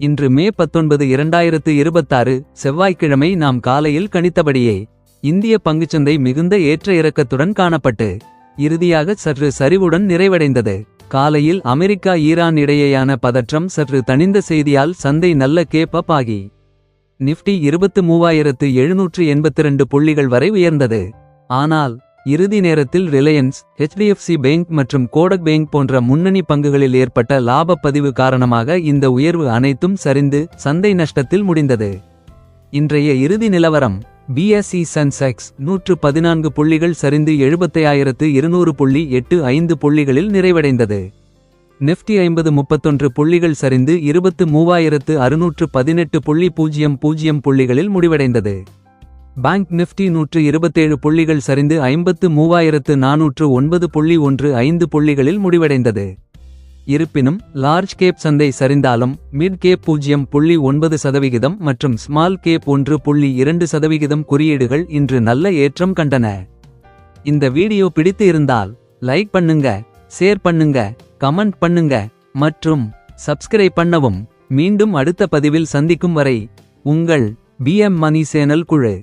இன்று மே 19 2026 செவ்வாய்க்கிழமை நாம் காலையில் கணித்தபடியே இந்திய பங்குச்சந்தை மிகுந்த ஏற்ற இறக்கத்துடன் காணப்பட்டு இறுதியாக சற்று சரிவுடன் நிறைவடைந்தது. காலையில் அமெரிக்கா ஈரான் இடையேயான பதற்றம் சற்று தணிந்த செய்தியால் சந்தை நல்ல கேப் அப் ஆகி நிஃப்டி 23782 புள்ளிகள் வரை உயர்ந்தது. ஆனால் இறுதி நேரத்தில் ரிலையன்ஸ், HDFC பேங்க் மற்றும் கோடக் பேங்க் போன்ற முன்னணி பங்குகளில் ஏற்பட்ட லாபப் பதிவு காரணமாக இந்த உயர்வு அனைத்தும் சரிந்து சந்தை நஷ்டத்தில் முடிந்தது. இன்றைய இறுதி நிலவரம்: BSE சென்செக்ஸ் 114 புள்ளிகள் சரிந்து 70200.85 புள்ளிகளில் நிறைவடைந்தது. நிஃப்டி 50 புள்ளிகள் சரிந்து 23618.00 புள்ளிகளில் முடிவடைந்தது. பேங்க் நிஃப்டி 127 புள்ளிகள் சரிந்து 53409.15 புள்ளிகளில் முடிவடைந்தது. இருப்பினும் லார்ஜ் கேப் சந்தை சரிந்தாலும் மிட் கேப் 0.9% மற்றும் ஸ்மால் கேப் 1.2% குறியீடுகள் இன்று நல்ல ஏற்றம் கண்டன. இந்த வீடியோ பிடித்து இருந்தால் லைக் பண்ணுங்க, ஷேர் பண்ணுங்க, கமெண்ட் பண்ணுங்க மற்றும் சப்ஸ்கிரைப் பண்ணவும். மீண்டும் அடுத்த பதிவில் சந்திக்கும் வரை உங்கள் BM மணி சேனல் குழு.